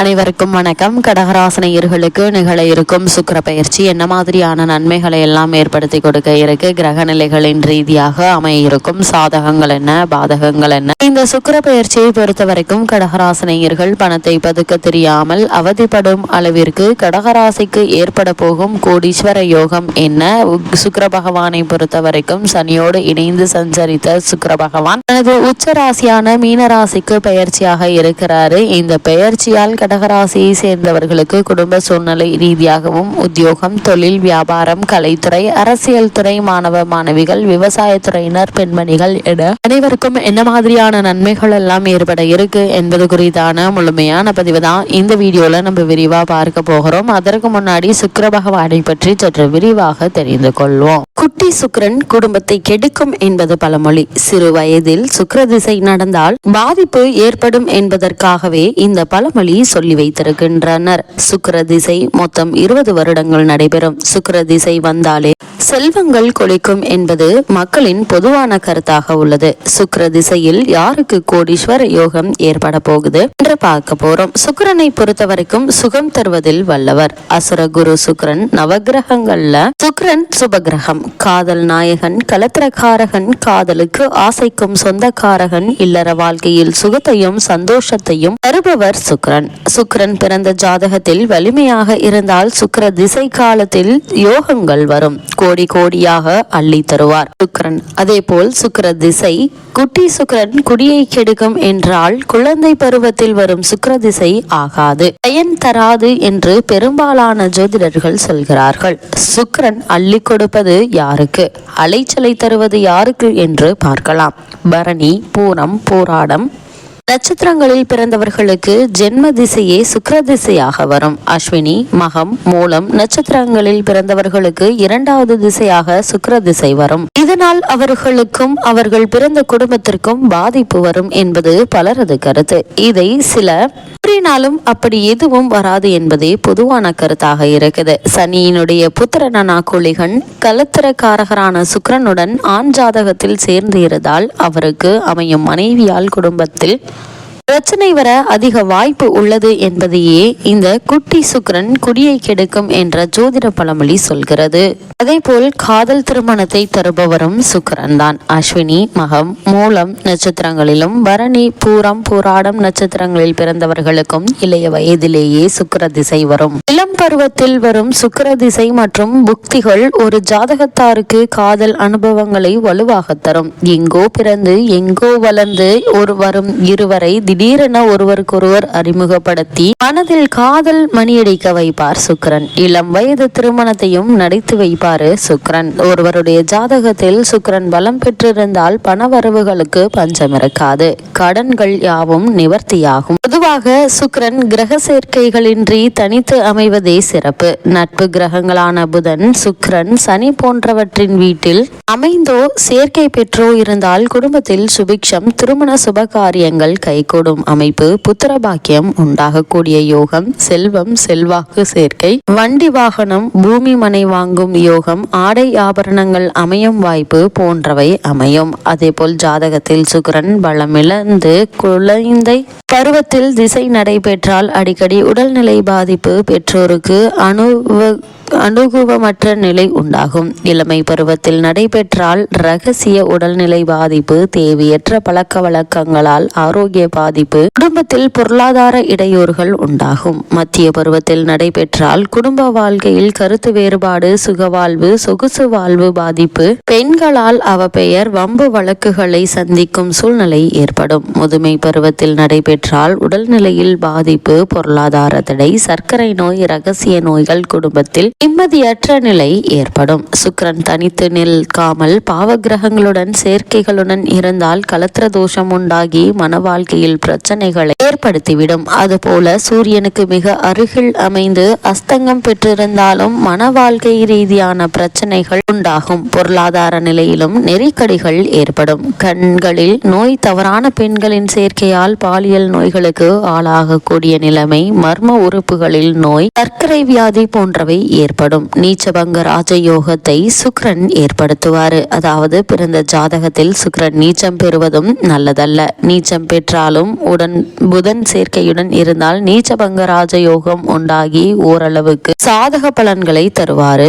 அனைவருக்கும் வணக்கம். கடகராசினியர்களுக்கு நிகழ இருக்கும் சுக்கிர பயிற்சி என்ன மாதிரியான நன்மைகளை எல்லாம் ஏற்படுத்தி கொடுக்க இருக்கு, கிரக நிலைகளின் ரீதியாக அமைய இருக்கும் சாதகங்கள் என்ன, பாதகங்கள் என்ன? இந்த சுக்கிர பயிற்சியை பொறுத்த வரைக்கும் கடகராசினியர்கள் பணத்தை பதுக்க தெரியாமல் அவதிப்படும் அளவிற்கு கடகராசிக்கு ஏற்பட போகும் கோடீஸ்வர யோகம் என்ன? சுக்கிர பகவானை பொறுத்த வரைக்கும் சனியோடு இணைந்து சஞ்சரித்த சுக்கிர பகவான் தனது உச்ச ராசியான மீன ராசிக்கு பயிற்சியாக இருக்கிறாரு. இந்த பெயர்ச்சியால் கடகராசியை சேர்ந்தவர்களுக்கு குடும்ப சூழ்நிலை ரீதியாகவும் உத்தியோகம், தொழில், வியாபாரம், கலைத்துறை, அரசியல் துறை, மாணவ மாணவிகள், விவசாயத்துறையினர், பெண்மணிகள் என அனைவருக்கும் என்ன மாதிரியான நன்மைகள் எல்லாம் ஏற்பட இருக்கு என்பது குறித்தான முழுமையான பதிவு தான் இந்த வீடியோல நம்ம விரிவா பார்க்க போகிறோம். அதற்கு முன்னாடி சுக்கிர பகவானை பற்றி சற்று விரிவாக தெரிந்து கொள்வோம். குட்டி சுக்கிரன் குடும்பத்தை கெடுக்கும் என்பது பழமொழி. சிறு வயதில் சுக்கிர திசை நடந்தால் பாதிப்பு ஏற்படும் என்பதற்காகவே இந்த பழமொழி சொல்லி வைத்திருக்கின்றனர். சுக்கிர திசை மொத்தம் 20 வருடங்கள் நடைபெறும். சுக்கிர திசை வந்தாலே செல்வங்கள் கொளிக்கும் என்பது மக்களின் பொதுவான கருத்தாக உள்ளது. சுக்கிர திசையில் யாருக்கு கோடீஸ்வர யோகம் ஏற்பட போகுது என்று பார்க்க போறோம். சுக்கிரனை பொறுத்த வரைக்கும் சுகம் தருவதில் வல்லவர். அசுர குரு சுக்கிரன் நவகிரகங்கள்ல சுக்கிரன் சுபகிரகம், காதல் நாயகன், கலத்திரக்காரகன், காதலுக்கு ஆசைக்கும் சொந்தக்காரகன், இல்லற வாழ்க்கையில் சுகத்தையும் சந்தோஷத்தையும் தருபவர் சுக்கிரன். சுக்கிரன் பிறந்த ஜாதகத்தில் வலிமையாக இருந்தால் சுக்கிர திசை காலத்தில் யோகங்கள் வரும். கோடி கோடியாக அள்ளி தருவார் சுக்கிரன். அதே போல் சுக்கிர திசை குட்டி சுக்கிரன் குடியை கெடுக்கும் என்றால் குழந்தை பருவத்தில் வரும் சுக்கிர திசை ஆகாது, பயன் தராது என்று பெரும்பாலான ஜோதிடர்கள் சொல்கிறார்கள். சுக்கிரன் அள்ளி கொடுப்பது யாருக்கு, அலைச்சலை தருவது யாருக்கு என்று பார்க்கலாம். பரணி, பூரம், பூராடம் நட்சத்திரங்களில் பிறந்தவர்களுக்கு ஜென்ம திசையே சுக்கிர திசையாக வரும். அஸ்வினி, மகம், மூலம் நட்சத்திரங்களில் பிறந்தவர்களுக்கு 2வது திசையாக சுக்கிர திசை வரும். இதனால் அவர்களுக்கும் அவர்கள் பிறந்த குடும்பத்திற்கும் பாதிப்பு வரும் என்பது பலரது கருத்து. இதை சில கூறினாலும் அப்படி எதுவும் வராது என்பதே பொதுவான கருத்தாக இருக்குது. சனியினுடைய புத்திரனான குளிகன் கலத்திரக்காரகரான சுக்கிரனுடன் ஆண் ஜாதகத்தில் சேர்ந்து இருந்தால் அவருக்கு அமையும் மனைவியால் குடும்பத்தில் பிரச்சனை வர அதிக வாய்ப்பு உள்ளது என்பதையே இந்த குட்டி சுக்கிரன் குடியை கெடுக்கும் என்ற ஜோதிட பழமொழி சொல்கிறது. அதே போல் காதல் திருமணத்தை தருபவரும் சுக்கிரன் தான். அஸ்வினி, மகம், மூலம் நட்சத்திரங்களிலும் பரணி, பூரம், பூராடம் நட்சத்திரங்களில் பிறந்தவர்களுக்கும் இளைய வயதிலேயே சுக்கிர திசை வரும். இளம் பருவத்தில் வரும் சுக்கிர திசை மற்றும் புக்திகள் ஒரு ஜாதகத்தாருக்கு காதல் அனுபவங்களை வலுவாக தரும். எங்கோ பிறந்து எங்கோ வளர்ந்து வரும் இருவரை திடீரென ஒருவருக்கொருவர் அறிமுகப்படுத்தி மனதில் காதல் மணியடிக்க வைப்பார் சுக்கிரன். இளம் வயது திருமணத்தையும் நடித்து வைப்பாரு சுக்கிரன். ஒருவருடைய ஜாதகத்தில் சுக்கிரன் பலம் பெற்றிருந்தால் பண வரவுகளுக்கு பஞ்சம் இருக்காது, கடன்கள் யாவும் நிவர்த்தியாகும். பொதுவாக சுக்கிரன் கிரக சேர்க்கைகளின்றி தனித்து அமைவதே சிறப்பு. நட்பு கிரகங்களான புதன், சுக்கிரன், சனி போன்றவற்றின் வீட்டில் அமைந்தோ சேர்க்கை பெற்றோ இருந்தால் குடும்பத்தில் சுபிக்ஷம், திருமண சுபகாரியங்கள் கைகூடும் அமைப்பு, புத்திர பாக்கியம் உண்டாகக்கூடிய யோகம், செல்வம், செல்வாக்கு சேர்க்கை, வண்டி வாகனம், பூமி மனை வாங்கும் யோகம், ஆடை ஆபரணங்கள் அமையும் வாய்ப்பு போன்றவை அமையும். அதேபோல் ஜாதகத்தில் சுக்கிரன் பலமிழந்து குழந்தை பருவத்தில் திசை நடைபெற்றால் அடிக்கடி உடல்நிலை பாதிப்பு, பெற்றோருக்கு அனுகூலமற்ற நிலை உண்டாகும். இளமை பருவத்தில் நடைபெற்றால் இரகசிய உடல்நிலை பாதிப்பு, தேவையற்ற பழக்க வழக்கங்களால் ஆரோக்கிய பாதிப்பு, குடும்பத்தில் பொருளாதார இடையூறுகள் உண்டாகும். மத்திய பருவத்தில் நடைபெற்றால் குடும்ப வாழ்க்கையில் கருத்து வேறுபாடு, சுகவாழ்வு, சொகுசு வாழ்வு பாதிப்பு, பெண்களால் அவப்பெயர், வம்பு வழக்குகளை சந்திக்கும் சூழ்நிலை ஏற்படும். முதுமை பருவத்தில் நடைபெற்றால் உடல்நிலையில் பாதிப்பு, பொருளாதார தடை, சர்க்கரை நோய், இரகசிய நோய்கள், குடும்பத்தில் நிம்மதியற்ற நிலை ஏற்படும். சுக்கிரன் தனித்து நிற்காமல் பாவகிரகங்களுடன் சேர்க்கைகளுடன் இருந்தால் கலத்திர தோஷம் உண்டாகி மன வாழ்க்கையில் பிரச்சனைகளை ஏற்படுத்திவிடும். அதுபோல சூரியனுக்கு மிக அருகில் அமைந்து அஸ்தங்கம் பெற்றிருந்தாலும் மன வாழ்க்கை ரீதியான பிரச்சனைகள் உண்டாகும். பொருளாதார நிலையிலும் நெருக்கடிகள் ஏற்படும். கண்களில் நோய், தவறான பெண்களின் சேர்க்கையால் பாலியல் நோய்களுக்கு ஆளாகக்கூடிய நிலைமை, மர்ம உறுப்புகளில் நோய், சர்க்கரை வியாதி போன்றவை ஏற்படும். நீச்சபங்க ராஜயோகத்தை சுக்கிரன் ஏற்படுத்துவார். அதாவது பிறந்த ஜாதகத்தில் சுக்கிரன் நீச்சம் பெறுவதும் நல்லதல்ல. நீச்சம் பெற்றாலும் புதன் சேர்க்கையுடன் இருந்தால் நீச்சபங்க ராஜயோகம் உண்டாகி ஓரளவுக்கு சாதக பலன்களை தருவாரு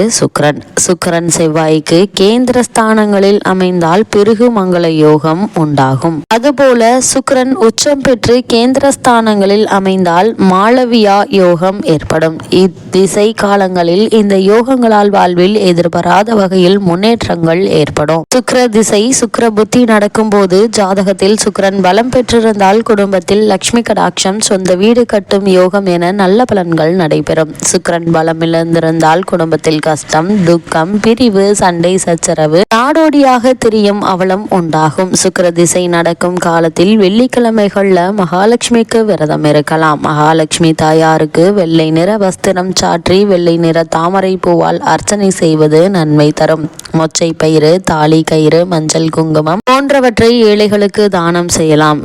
சுக்கிரன் செவ்வாய்க்கு கேந்திர ஸ்தானங்களில் அமைந்தால் பிருகு மங்கள யோகம் உண்டாகும். அதுபோல சுக்கிரன் உச்சம் பெற்று கேந்திர ஸ்தானங்களில் அமைந்தால் மாளவியா யோகம் ஏற்படும். இத்திசை காலங்களில் இந்த யோகங்களால் வாழ்வில் எதிர்பாராத வகையில் முன்னேற்றங்கள் ஏற்படும். சுக்கிர திசை சுக்கிர புத்தி நடக்கும் போது ஜாதகத்தில் சுக்கிரன் பலம் பெற்றிருந்தால் குடும்பத்தில் லட்சுமி கடாட்சம், சொந்த வீடு கட்டும் யோகம் என நல்ல பலன்கள் நடைபெறும். சுக்கிரன் பலம் இழந்திருந்தால் குடும்பத்தில் கஷ்டம், துக்கம், பிரிவு, சண்டை சச்சரவு, நாடோடியாக திரியும் அவலம் உண்டாகும். சுக்கிர திசை நடக்கும் காலத்தில் வெள்ளிக்கிழமைகள்ல மகாலட்சுமிக்கு விரதம் இருக்கலாம். மகாலட்சுமி தாயாருக்கு வெள்ளை நிற வஸ்திரம் சாற்றி வெள்ளை நிற தாமரை பூவால் அர்ச்சனை செய்வது நன்மை தரும். மொச்சை பயிறு, தாலி கயிறு, மஞ்சள் குங்குமம் போன்றவற்றை ஏழைகளுக்கு தானம் செய்யலாம்.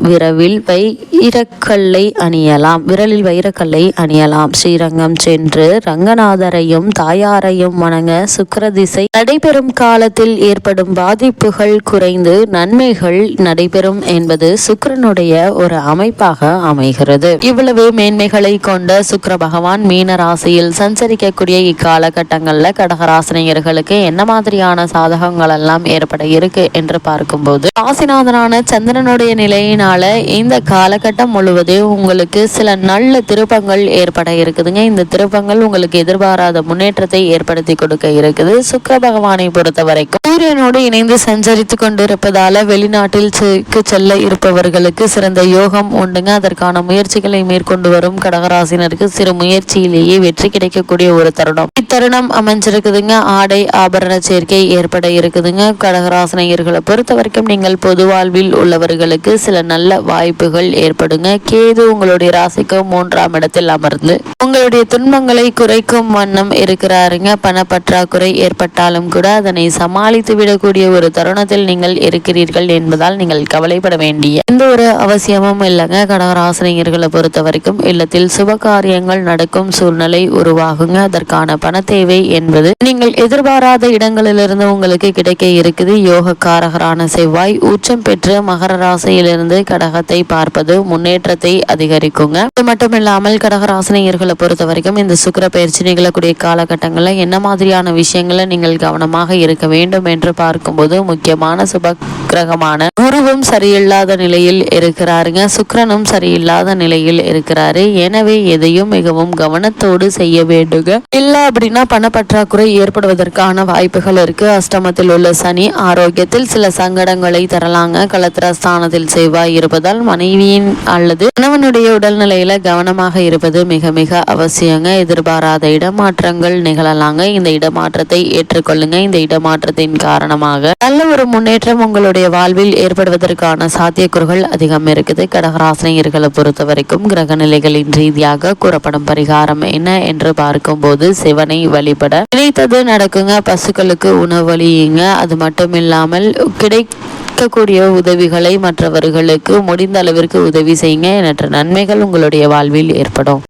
விரலில் வைரக்கல்லை அணியலாம். ஸ்ரீரங்கம் சென்று ரங்கநாதரையும் தாயாரையும் வணங்க சுக்கிர திசை நடைபெறும் காலத்தில் ஏற்படும் பாதிப்புகள் குறைந்து நன்மைகள் நடைபெறும் என்பது சுக்கிரனுடைய ஒரு அமைப்பாக அமைகிறது. இவ்வளவு மேன்மைகளை கொண்ட சுக்கிர பகவான் மீன ராசியில் சஞ்சரிக்கக்கூடிய இக்காலகட்டங்கள்ல கடகராசினியர்களுக்கு என்ன மாதிரியான சாதகங்கள் எல்லாம் ஏற்பட இருக்கு என்று பார்க்கும்போது, ராசிநாதனான சந்திரனுடைய நிலையினால இந்த காலகட்டம் முழுவதும் உங்களுக்கு சில நல்ல திருப்பங்கள் ஏற்பட இருக்குதுங்க. இந்த திருப்பங்கள் உங்களுக்கு எதிர்பாராத முன்னேற்றத்தை ஏற்படுத்தி கொடுக்க இருக்குது. சுக்கிர பகவானை பொறுத்த வரைக்கும் சூரியனோடு இணைந்து சஞ்சரித்து கொண்டிருப்பதால வெளிநாட்டில் செல்ல இருப்பவர்களுக்கு சிறந்த யோகம் உண்டுங்க. அதற்கான முயற்சிகளை மேற்கொண்டு வரும் கடகராசினருக்கு சிறு முயற்சியிலேயே வெற்றி கிடைக்கக்கூடிய ஒரு தருணம் இத்தருணம் அமைஞ்சிருக்குதுங்க. ஆடை ஆபரண சேர்க்கை ஏற்பட இருக்குதுங்க. கடகராசினியர்களை பொறுத்த வரைக்கும் நீங்கள் பொது வாழ்வில் உள்ளவர்களுக்கு சில நல்ல வாய்ப்புகள் ஏற்படுங்க. கேது உங்களுடைய ராசிக்கு 3ஆம் இடத்தில் அமர்ந்து உங்களுடைய துன்பங்களை குறைக்கும் வண்ணம் இருக்கிறாருங்க. பணப்பற்றாக்குறை ஏற்பட்டாலும் கூட அதனை சமாளித்து விடக்கூடிய ஒரு தருணத்தில் நீங்கள் இருக்கிறீர்கள் என்பதால் நீங்கள் கவலைப்பட வேண்டிய எந்த ஒரு அவசியமும் இல்லைங்க. கடகராசினியர்களை பொறுத்த வரைக்கும் இல்லத்தில் சுப காரியங்கள் நடக்கும் சூழ்நிலை உருவாகுங்க. அதற்கான பண தேவை என்பது நீங்கள் எதிர்பாராத இடங்களிலிருந்து உங்களுக்கு கிடைக்க இருக்குது. யோக காரகரான செவ்வாய் உச்சம் பெற்று மகர ராசியிலிருந்து கடகத்தை பார்ப்பது முன்னேற்றத்தை அதிகரிக்குங்க. இது மட்டும் இல்லாமல் கடகராசினியர்களை பொறுத்த வரைக்கும் இந்த சுக்கிர பயிற்சி நிகழக்கூடிய காலகட்டங்களில் என்ன மாதிரியான விஷயங்களை நீங்கள் கவனமாக இருக்க வேண்டும் என்று பார்க்கும்போது, முக்கியமான சுப கிரகமான குருவும் சரியில்லாத நிலையில் இருக்கிறாருங்க. சுக்கிரனும் சரியில்லாத நிலையில் இருக்கிறாரு. எனவே எதையும் மிகவும் கவனத்தோடு செய்ய வேண்டுங்க. இல்ல அப்படின்னா பணப்பற்றாக்குறை ஏற்படுவதற்கான வாய்ப்புகள் இருக்கு. அஷ்டமத்தில் உள்ள சனி ஆரோக்கியத்தில் சில சங்கடங்களை தரலாங்க. களத்திரஸ்தானத்தில் செவ்வாய் இருப்பதால் மனைவியின் அல்லது கணவனுடைய உடல்நிலையில கவனமாக இருப்பது மிக மிக அவசியங்க. எதிர்பாராத இடமாற்றங்கள் நிகழலாங்க. இந்த இடமாற்றத்தை ஏற்றுக்கொள்ளுங்க. இந்த இடமாற்றத்தின் காரணமாக நல்ல ஒரு முன்னேற்றம் உங்களுடைய வாழ்வில் ஏற்படுவதற்கான சாத்தியக்கூறுகள் அதிகம் இருக்குது. கடகராசினியர்களை பொறுத்த வரைக்கும் கிரக நிலைகளின் ரீதியாக கூறப்படும் பரிகாரம் என்ன என்று பார்க்கும்போது, சிவனை வழிபட நினைத்தது நடக்குங்க. பசுக்களுக்கு உணவளியுங்க. அது மட்டும் இல்லாமல் கிடைக்கக்கூடிய உதவிகளை மற்றவர்களுக்கு முடிந்த அளவிற்கு உதவி செய்யுங்க. எண்ணற்ற நன்மைகள் உங்களுடைய வாழ்வில் ஏற்படும்.